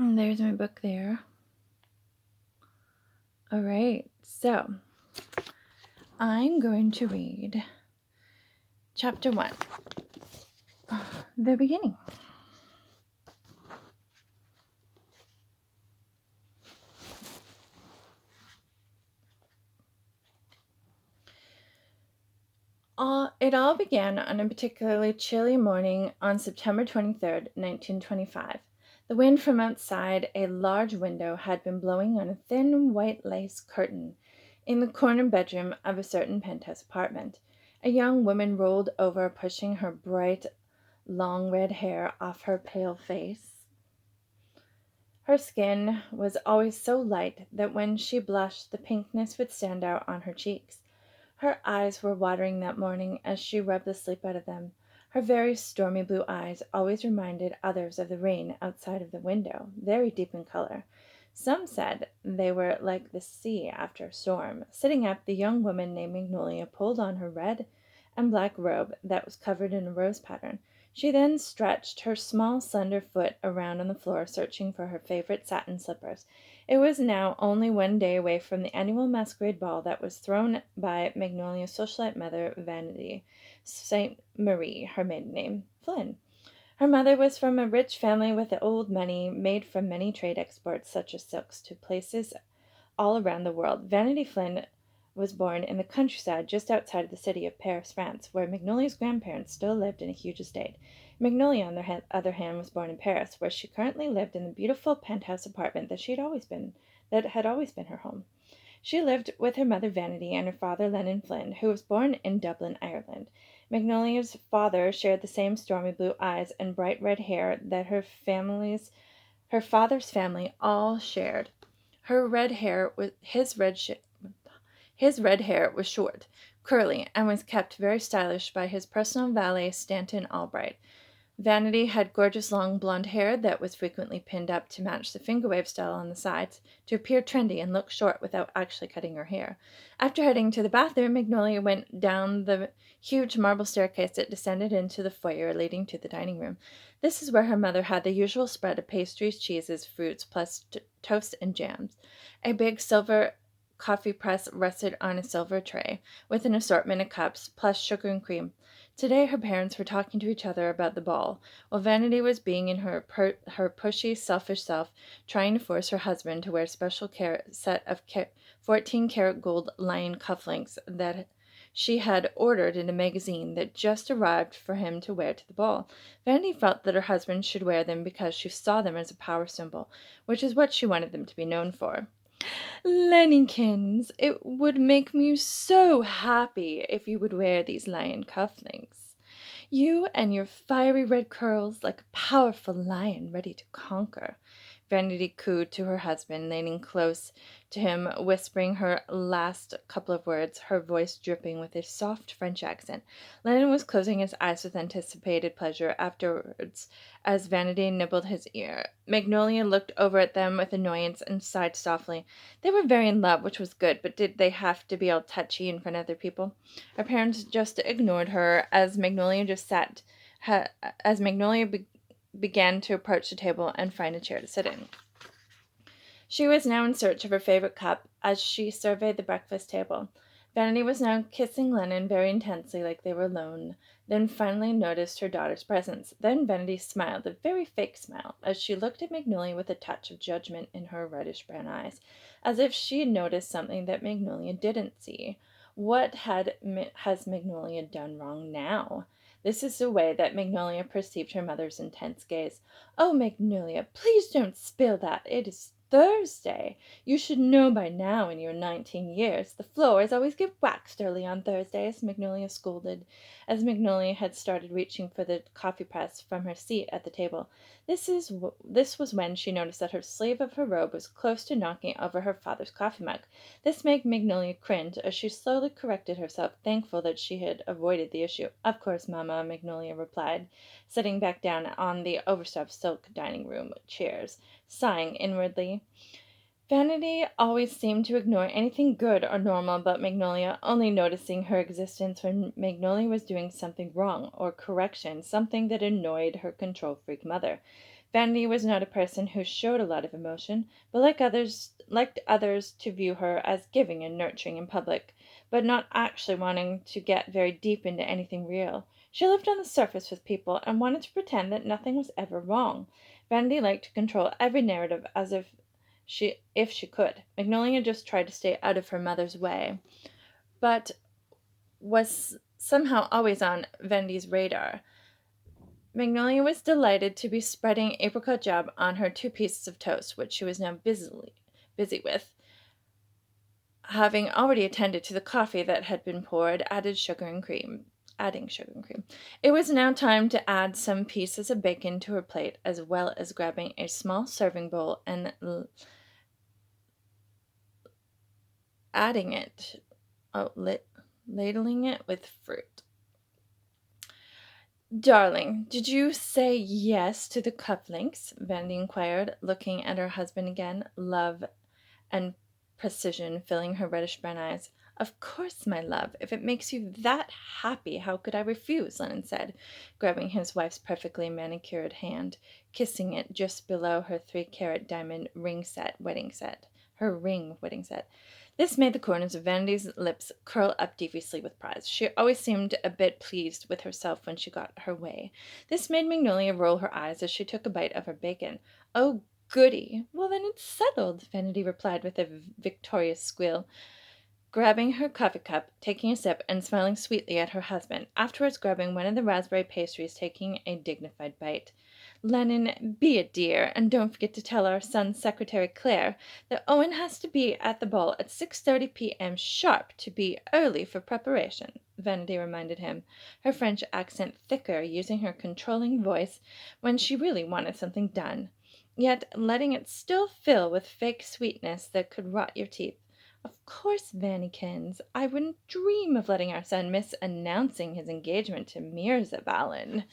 And there's my book there. All right, so I'm going to read Chapter 1, The Beginning. It all began on a particularly chilly morning on September 23rd, 1925. The wind from outside a large window had been blowing on a thin white lace curtain in the corner bedroom of a certain penthouse apartment. A young woman rolled over, pushing her bright, long red hair off her pale face. Her skin was always so light that when she blushed the pinkness would stand out on her cheeks. Her eyes were watering that morning as she rubbed the sleep out of them. Her very stormy blue eyes always reminded others of the rain outside of the window, very deep in color. Some said they were like the sea after a storm. Sitting up, the young woman named Magnolia pulled on her red and black robe that was covered in a rose pattern. She then stretched her small, slender foot around on the floor, searching for her favorite satin slippers. It was now only one day away from the annual masquerade ball that was thrown by Magnolia's socialite mother, Vanity St. Marie, her maiden name, Flynn. Her mother was from a rich family with old money made from many trade exports, such as silks, to places all around the world. Vanity Flynn was born in the countryside just outside of the city of Paris, France, where Magnolia's grandparents still lived in a huge estate. Magnolia, on the other hand, was born in Paris, where she currently lived in the beautiful penthouse apartment that had always been her home. She lived with her mother Vanity and her father Lennon Flynn, who was born in Dublin, Ireland. Magnolia's father shared the same stormy blue eyes and bright red hair that her father's family all shared. Her red hair was his red hair was short, curly, and was kept very stylish by his personal valet Stanton Albright. Vanity had gorgeous long blonde hair that was frequently pinned up to match the finger wave style on the sides to appear trendy and look short without actually cutting her hair. After heading to the bathroom, Magnolia went down the huge marble staircase that descended into the foyer leading to the dining room. This is where her mother had the usual spread of pastries, cheeses, fruits, plus toast and jams. A big silver coffee press rested on a silver tray with an assortment of cups, plus sugar and cream. Today her parents were talking to each other about the ball, while Vanity was being in her pushy, selfish self, trying to force her husband to wear a special set of 14-karat gold lion cufflinks that she had ordered in a magazine that just arrived for him to wear to the ball. Vanity felt that her husband should wear them because she saw them as a power symbol, which is what she wanted them to be known for. Lennykins, it would make me so happy if you would wear these lion cufflinks. You and your fiery red curls like a powerful lion ready to conquer. Vanity cooed to her husband, leaning close to him, whispering her last couple of words, her voice dripping with a soft French accent. Lennon was closing his eyes with anticipated pleasure afterwards as Vanity nibbled his ear. Magnolia looked over at them with annoyance and sighed softly. They were very in love, which was good, but did they have to be all touchy in front of other people? Her parents just ignored her as Magnolia just sat, as Magnolia began to approach the table and find a chair to sit in. She was now in search of her favorite cup as she surveyed the breakfast table. Vanity was now kissing Lennon very intensely like they were alone, then finally noticed her daughter's presence. Then Vanity smiled, a very fake smile, as she looked at Magnolia with a touch of judgment in her reddish-brown eyes, as if she had noticed something that Magnolia didn't see. What has Magnolia done wrong now? This is the way that Magnolia perceived her mother's intense gaze. "Oh, Magnolia, please don't spill that. It is Thursday. You should know by now in your 19 years. The floors always get waxed early on Thursdays," Magnolia scolded, as Magnolia had started reaching for the coffee press from her seat at the table. This was when she noticed that her sleeve of her robe was close to knocking over her father's coffee mug. This made Magnolia cringe as she slowly corrected herself, thankful that she had avoided the issue. "Of course, Mamma," Magnolia replied, sitting back down on the overstuffed silk dining room chairs, sighing inwardly. Vanity always seemed to ignore anything good or normal about Magnolia, only noticing her existence when Magnolia was doing something wrong, or correction, something that annoyed her control-freak mother. Vanity was not a person who showed a lot of emotion, but liked others to view her as giving and nurturing in public, but not actually wanting to get very deep into anything real. She lived on the surface with people and wanted to pretend that nothing was ever wrong. Vanity liked to control every narrative as if she could. Magnolia just tried to stay out of her mother's way, but was somehow always on Vanity's radar. Magnolia was delighted to be spreading apricot jam on her 2 pieces of toast, which she was now busy with, having already attended to the coffee that had been poured, adding sugar and cream. It was now time to add some pieces of bacon to her plate, as well as grabbing a small serving bowl and adding it, oh, ladling it with fruit. "Darling, did you say yes to the cufflinks?" Vandy inquired, looking at her husband again, love and precision filling her reddish-brown eyes. "Of course, my love. If it makes you that happy, how could I refuse?" Lennon said, grabbing his wife's perfectly manicured hand, kissing it just below her 3-carat diamond wedding set. This made the corners of Vanity's lips curl up deviously with pride. She always seemed a bit pleased with herself when she got her way. This made Magnolia roll her eyes as she took a bite of her bacon. "Oh, goody! Well, then it's settled," Vanity replied with a victorious squeal, grabbing her coffee cup, taking a sip, and smiling sweetly at her husband, afterwards grabbing one of the raspberry pastries, taking a dignified bite. "Lennon, be a dear, and don't forget to tell our son's secretary, Claire, that Owen has to be at the ball at 6:30 p.m. sharp to be early for preparation," Vanity reminded him, her French accent thicker, using her controlling voice when she really wanted something done, yet letting it still fill with fake sweetness that could rot your teeth. "Of course, Vannykins. I wouldn't dream of letting our son miss announcing his engagement to Mirza Vallon,"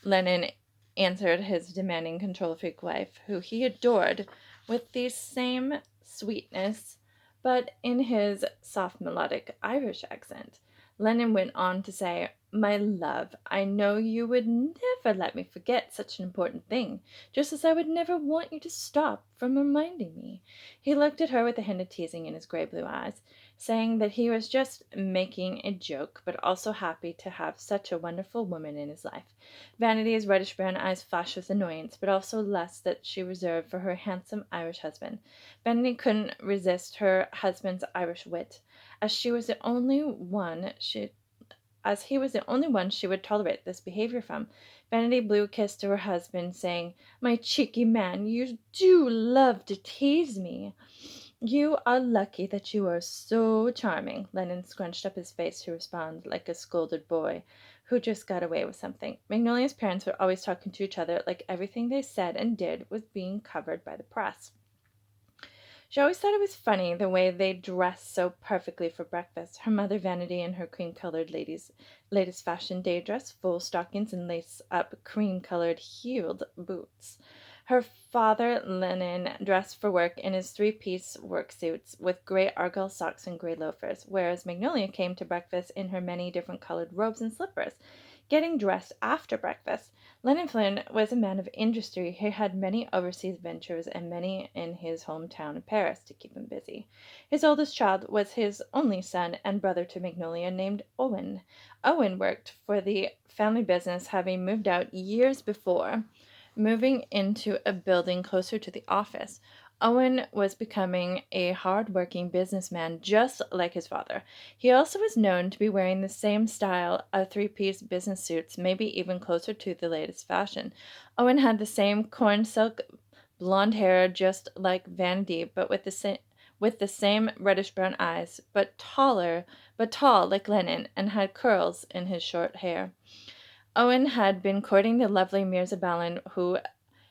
Lennon answered his demanding control-freak wife, who he adored, with the same sweetness, but in his soft melodic Irish accent. Lennon went on to say, "My love, I know you would never let me forget such an important thing, just as I would never want you to stop from reminding me." He looked at her with a hint of teasing in his gray-blue eyes, saying that he was just making a joke, but also happy to have such a wonderful woman in his life. Vanity's reddish-brown eyes flashed with annoyance, but also lust that she reserved for her handsome Irish husband. Vanity couldn't resist her husband's Irish wit, as he was the only one she would tolerate this behavior from. Vanity blew a kiss to her husband, saying, "My cheeky man, you do love to tease me." "You are lucky that you are so charming." Lennon scrunched up his face to respond, like a scolded boy who just got away with something. Magnolia's parents were always talking to each other like everything they said and did was being covered by the press. She always thought it was funny the way they dressed so perfectly for breakfast. Her mother, Vanity, in her cream-colored latest fashion day dress, full stockings, and lace-up cream-colored heeled boots. Her father, Lennon, dressed for work in his 3-piece work suits with gray argyle socks and gray loafers, whereas Magnolia came to breakfast in her many different colored robes and slippers, getting dressed after breakfast. Lennon Flynn was a man of industry. He had many overseas ventures and many in his hometown of Paris to keep him busy. His oldest child was his only son and brother to Magnolia, named Owen. Owen worked for the family business, having moved out years before, moving into a building closer to the office. Owen was becoming a hard-working businessman just like his father. He also was known to be wearing the same style of 3-piece business suits, maybe even closer to the latest fashion. Owen had the same corn silk blonde hair just like Vanity, but with the same reddish-brown eyes, but tall like Lennon, and had curls in his short hair. Owen had been courting the lovely Mirza Balin, who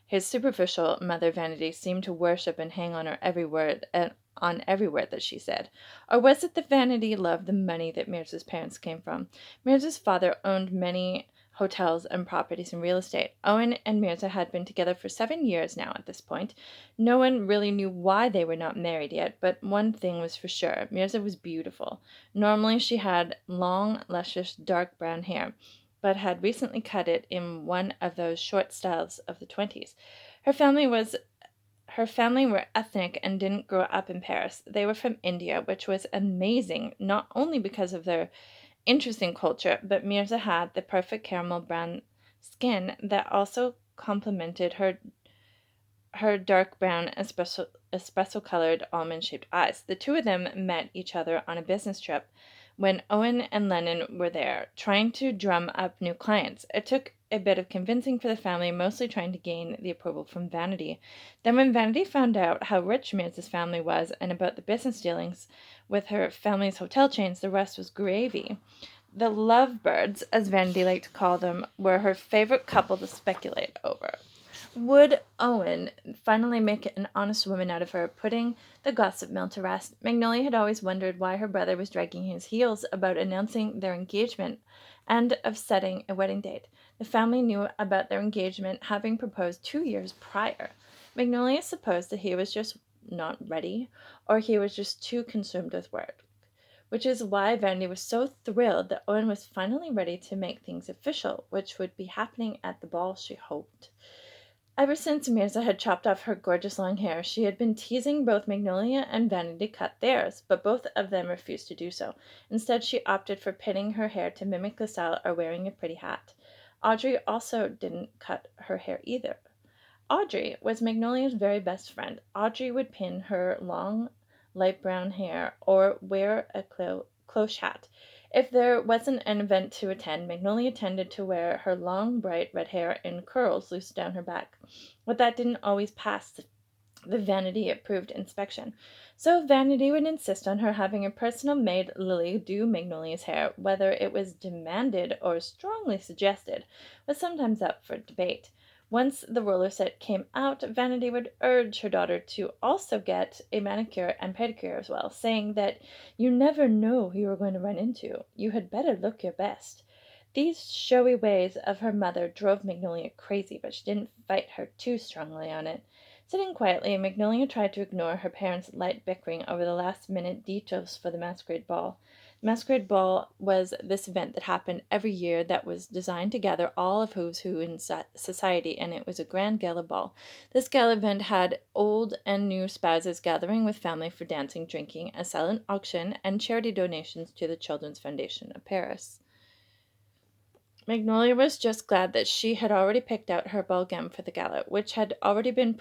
his superficial mother Vanity seemed to worship and hang on her every word that she said. Or was it that Vanity loved the money that Mirza's parents came from? Mirza's father owned many hotels and properties in real estate. Owen and Mirza had been together for 7 years now at this point. No one really knew why they were not married yet, but one thing was for sure. Mirza was beautiful. Normally she had long, luscious, dark brown hair, but had recently cut it in one of those short styles of the 20s. Her family was her family were ethnic and didn't grow up in Paris. They were from India, which was amazing, not only because of their interesting culture, but Mirza had the perfect caramel brown skin that also complemented her dark brown espresso colored almond shaped eyes. The two of them met each other on a business trip when Owen and Lennon were there, trying to drum up new clients. It took a bit of convincing for the family, mostly trying to gain the approval from Vanity. Then, when Vanity found out how rich Mirza's family was and about the business dealings with her family's hotel chains, the rest was gravy. The lovebirds, as Vanity liked to call them, were her favorite couple to speculate over. Would Owen finally make an honest woman out of her, putting the gossip mill to rest? Magnolia had always wondered why her brother was dragging his heels about announcing their engagement and of setting a wedding date. The family knew about their engagement, having proposed 2 years prior. Magnolia supposed that he was just not ready, or he was just too consumed with work, which is why Vandy was so thrilled that Owen was finally ready to make things official, which would be happening at the ball, she hoped. Ever since Mirza had chopped off her gorgeous long hair, she had been teasing both Magnolia and Vanity to cut theirs, but both of them refused to do so. Instead, she opted for pinning her hair to mimic the style or wearing a pretty hat. Audrey also didn't cut her hair either. Audrey was Magnolia's very best friend. Audrey would pin her long, light brown hair or wear a cloche hat. If there wasn't an event to attend, Magnolia tended to wear her long, bright red hair in curls loose down her back, but that didn't always pass the Vanity-approved inspection. So Vanity would insist on her having a personal maid Lily do Magnolia's hair. Whether it was demanded or strongly suggested was sometimes up for debate. Once the roller set came out, Vanity would urge her daughter to also get a manicure and pedicure as well, saying that you never know who you are going to run into. You had better look your best. These showy ways of her mother drove Magnolia crazy, but she didn't fight her too strongly on it. Sitting quietly, Magnolia tried to ignore her parents' light bickering over the last-minute details for the masquerade ball. The masquerade ball was this event that happened every year that was designed to gather all of who's who in society, and it was a grand gala ball. This gala event had old and new spouses gathering with family for dancing, drinking, a silent auction, and charity donations to the Children's Foundation of Paris. Magnolia was just glad that she had already picked out her ball gown for the gala, which had already been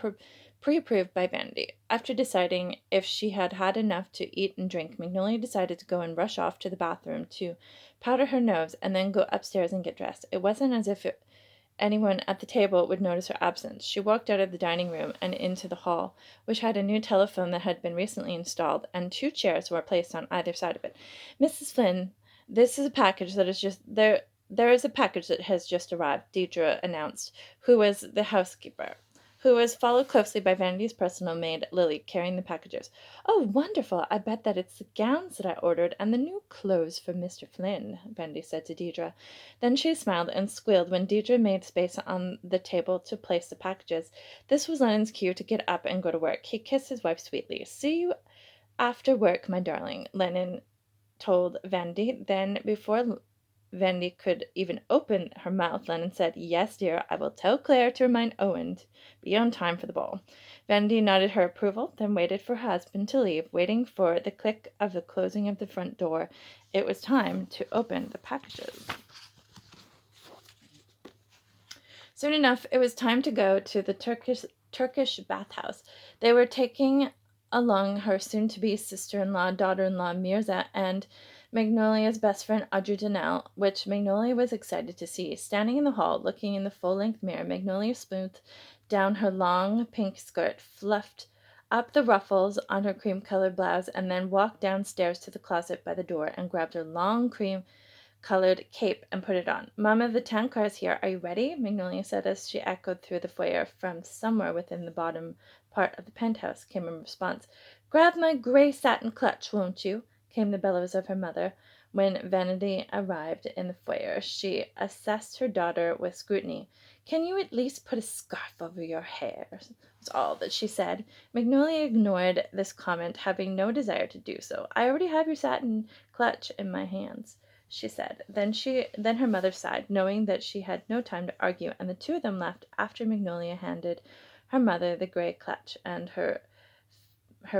pre-approved by Vanity. After deciding if she had had enough to eat and drink, Magnolia decided to go and rush off to the bathroom to powder her nose and then go upstairs and get dressed. It wasn't as if anyone at the table would notice her absence. She walked out of the dining room and into the hall, which had a new telephone that had been recently installed, and 2 chairs were placed on either side of it. "Mrs. Flynn, this is a package that is just there. There is a package that has just arrived," Deidre announced, who was the housekeeper, who was followed closely by Vanity's personal maid, Lily, carrying the packages. "Oh, wonderful! I bet that it's the gowns that I ordered and the new clothes for Mr. Flynn," Vanity said to Deidre. Then she smiled and squealed when Deidre made space on the table to place the packages. This was Lennon's cue to get up and go to work. He kissed his wife sweetly. "See you after work, my darling," Lennon told Vanity. Then, before Vandy could even open her mouth, Lennon said, "Yes, dear, I will tell Claire to remind Owen to be on time for the ball." Vandy nodded her approval, then waited for her husband to leave, waiting for the click of the closing of the front door. It was time to open the packages. Soon enough, it was time to go to the Turkish bathhouse. They were taking along her soon-to-be sister-in-law, daughter-in-law Mirza, and Magnolia's best friend Audrey Donnell, which Magnolia was excited to see. Standing in the hall, looking in the full-length mirror, Magnolia smoothed down her long pink skirt, fluffed up the ruffles on her cream-colored blouse, and then walked downstairs to the closet by the door and grabbed her long cream-colored cape and put it on. "Mama, the town car is here. Are you ready?" Magnolia said as she echoed through the foyer. From somewhere within the bottom part of the penthouse came a response. "Grab my gray satin clutch, won't you?" came the bellows of her mother. When Vanity arrived in the foyer, she assessed her daughter with scrutiny. "Can you at least put a scarf over your hair?" was all that she said. Magnolia ignored this comment, having no desire to do so. "I already have your satin clutch in my hands." she said. Then her mother sighed, knowing that she had no time to argue, and the two of them left after Magnolia handed her mother the gray clutch and her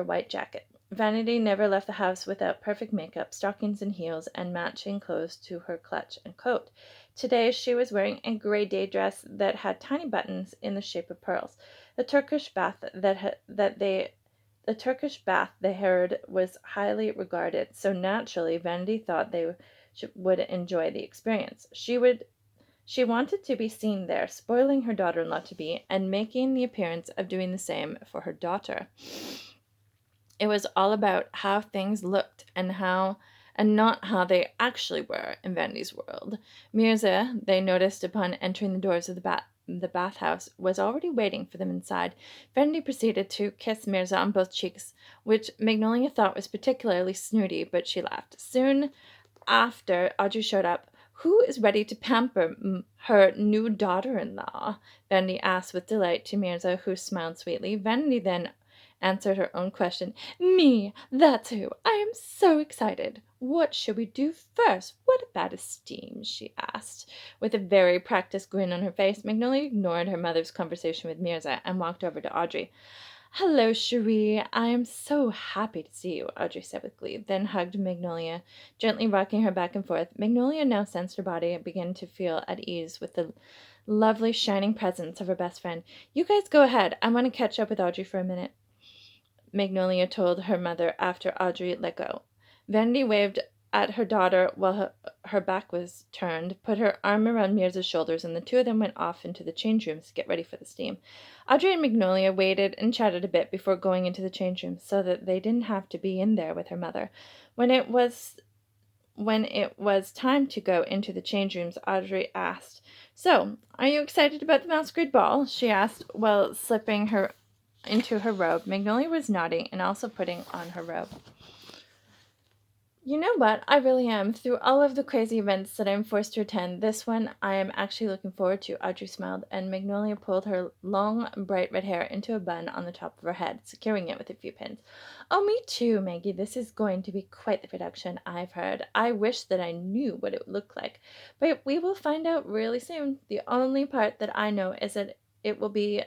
white jacket. Vanity never left the house without perfect makeup, stockings and heels, and matching clothes to her clutch and coat. Today she was wearing a gray day dress that had tiny buttons in the shape of pearls. The Turkish bath the Turkish bath they heard was highly regarded, so naturally Vanity thought they would enjoy the experience. She wanted to be seen there, spoiling her daughter-in-law to be, and making the appearance of doing the same for her daughter. It was all about how things looked and not how they actually were in Vanity's world. Mirza, they noticed upon entering the doors of the bathhouse, was already waiting for them inside. Vanity proceeded to kiss Mirza on both cheeks, which Magnolia thought was particularly snooty, but she laughed. Soon after, Audrey showed up. "Who is ready to pamper her new daughter-in-law?" Vanity asked with delight to Mirza, who smiled sweetly. Vanity then answered her own question. "Me, that's who. I am so excited. What shall we do first? What about a steam?" she asked, with a very practiced grin on her face. Magnolia ignored her mother's conversation with Mirza and walked over to Audrey. "Hello, Cherie. I am so happy to see you," Audrey said with glee, then hugged Magnolia, gently rocking her back and forth. Magnolia now sensed her body begin to feel at ease with the lovely shining presence of her best friend. "You guys go ahead. I want to catch up with Audrey for a minute," Magnolia told her mother after Audrey let go. Vanity waved at her daughter while her back was turned, put her arm around Mirza's shoulders, and the two of them went off into the change rooms to get ready for the steam. Audrey and Magnolia waited and chatted a bit before going into the change rooms, so that they didn't have to be in there with her mother. When it was time to go into the change rooms, Audrey asked, "So, are you excited about the masquerade ball?" she asked while slipping her into her robe. Magnolia was nodding and also putting on her robe. "You know what? I really am. Through all of the crazy events that I'm forced to attend, this one I am actually looking forward to," Audrey smiled, and Magnolia pulled her long, bright red hair into a bun on the top of her head, securing it with a few pins. "Oh, me too, Maggie. This is going to be quite the production, I've heard. I wish that I knew what it would look like, but we will find out really soon. The only part that I know is that it will be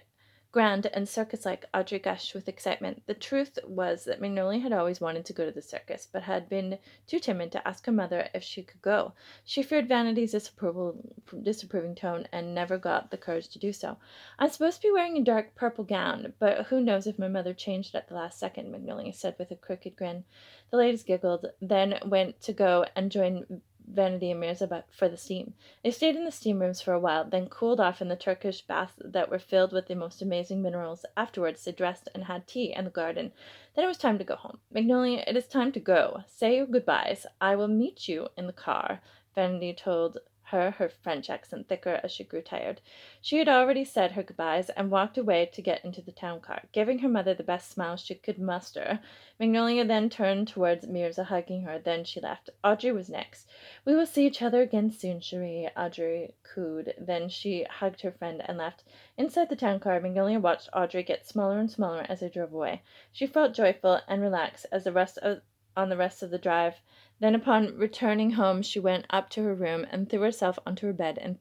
grand and circus-like," Audrey gushed with excitement. The truth was that Magnolia had always wanted to go to the circus, but had been too timid to ask her mother if she could go. She feared Vanity's disapproving tone and never got the courage to do so. "I'm supposed to be wearing a dark purple gown, but who knows if my mother changed it at the last second," Magnolia said with a crooked grin. The ladies giggled, then went to go and join Vanity and Mirza for the steam. They stayed in the steam rooms for a while, then cooled off in the Turkish baths that were filled with the most amazing minerals. Afterwards, they dressed and had tea in the garden. Then it was time to go home. "Magnolia, it is time to go. Say your goodbyes. I will meet you in the car," Vanity told her French accent thicker as she grew tired. She had already said her goodbyes and walked away to get into the town car, giving her mother the best smile she could muster. Magnolia then turned towards Mirza, hugging her. Then she left. Audrey was next. "We will see each other again soon, Cherie," Audrey cooed. Then she hugged her friend and left. Inside the town car, Magnolia watched Audrey get smaller and smaller as they drove away. She felt joyful and relaxed as on the rest of the drive. Then upon returning home she went up to her room and threw herself onto her bed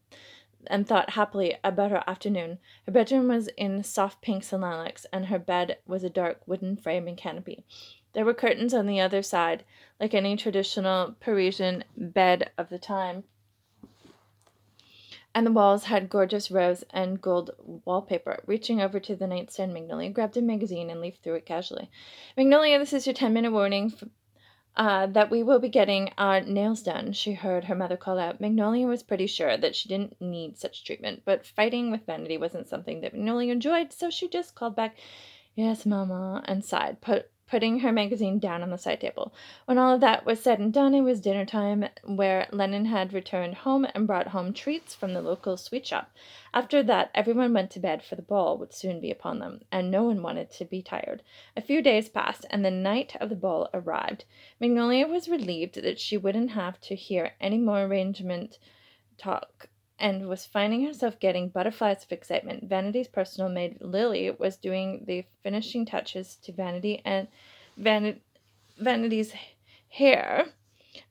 and thought happily about her afternoon. Her bedroom was in soft pinks and lilacs, and her bed was a dark wooden frame and canopy. There were curtains on the other side, like any traditional Parisian bed of the time, and the walls had gorgeous rose and gold wallpaper. Reaching over to the nightstand, Magnolia grabbed a magazine and leafed through it casually. "Magnolia, this is your 10-minute warning that we will be getting our nails done," she heard her mother call out. Magnolia was pretty sure that she didn't need such treatment, but fighting with Vanity wasn't something that Magnolia enjoyed, so she just called back, "Yes, Mama," and sighed, putting her magazine down on the side table. When all of that was said and done, it was dinner time, where Lennon had returned home and brought home treats from the local sweet shop. After that, everyone went to bed, for the ball would soon be upon them, and no one wanted to be tired. A few days passed, and the night of the ball arrived. Magnolia was relieved that she wouldn't have to hear any more arrangement talk, and was finding herself getting butterflies of excitement. Vanity's personal maid, Lily, was doing the finishing touches to Vanity's hair,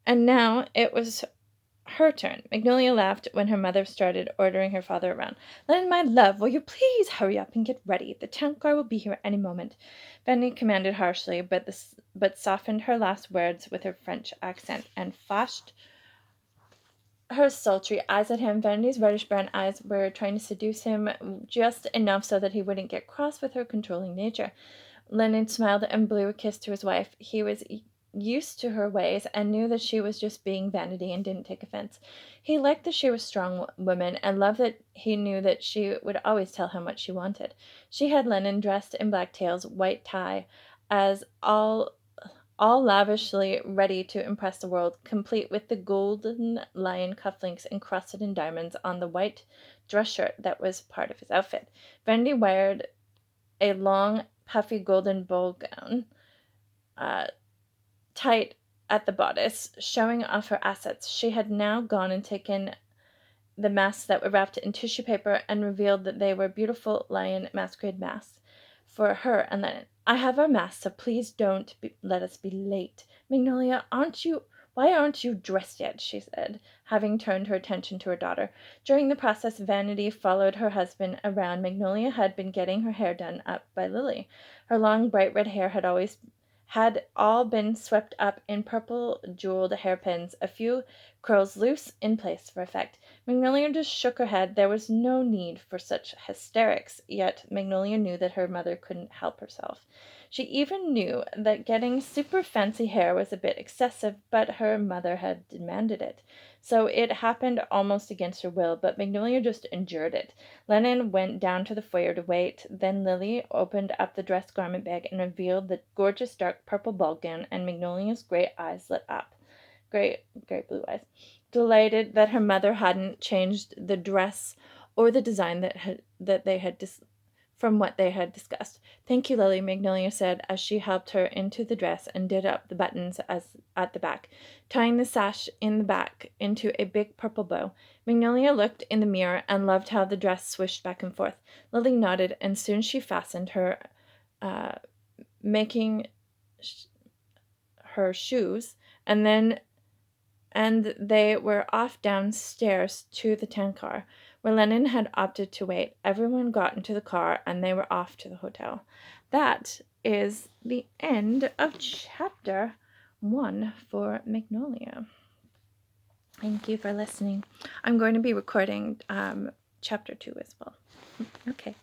and now it was her turn. Magnolia laughed when her mother started ordering her father around. Lennon, my love, will you please hurry up and get ready? The town car will be here any moment. Vanity commanded harshly, but softened her last words with her French accent and flashed her sultry eyes at him. Vanity's reddish-brown eyes were trying to seduce him just enough so that he wouldn't get cross with her controlling nature. Lennon smiled and blew a kiss to his wife. He was used to her ways and knew that she was just being Vanity and didn't take offense. He liked that she was a strong woman and loved that he knew that she would always tell him what she wanted. She had Lennon dressed in black tails, white tie, as all lavishly ready to impress the world, complete with the golden lion cufflinks encrusted in diamonds on the white dress shirt that was part of his outfit. Vanity wired a long, puffy golden ball gown, tight at the bodice, showing off her assets. She had now gone and taken the masks that were wrapped in tissue paper and revealed that they were beautiful lion masquerade masks for her and Lennon. I have our masks, so please don't let us be late. Magnolia, why aren't you dressed yet? She said, having turned her attention to her daughter. During the process, Vanity followed her husband around. Magnolia had been getting her hair done up by Lily. Her long, bright red hair had all been swept up in purple jeweled hairpins, a few curls loose in place for effect. Magnolia just shook her head. There was no need for such hysterics, yet Magnolia knew that her mother couldn't help herself. She even knew that getting super fancy hair was a bit excessive, but her mother had demanded it. So it happened almost against her will, but Magnolia just endured it. Lennon went down to the foyer to wait. Then Lily opened up the dress garment bag and revealed the gorgeous dark purple ball gown, and Magnolia's great eyes lit up. Great blue eyes. Delighted that her mother hadn't changed the dress or the design from what they had discussed. Thank you, Lily, Magnolia said as she helped her into the dress and did up the buttons at the back, tying the sash in the back into a big purple bow. Magnolia looked in the mirror and loved how the dress swished back and forth. Lily nodded, and soon she fastened her, making her shoes, and they were off downstairs to the town car, where Lennon had opted to wait. Everyone got into the car, and they were off to the hotel. That is the end of chapter 1 for Magnolia. Thank you for listening. I'm going to be recording chapter 2 as well. Okay.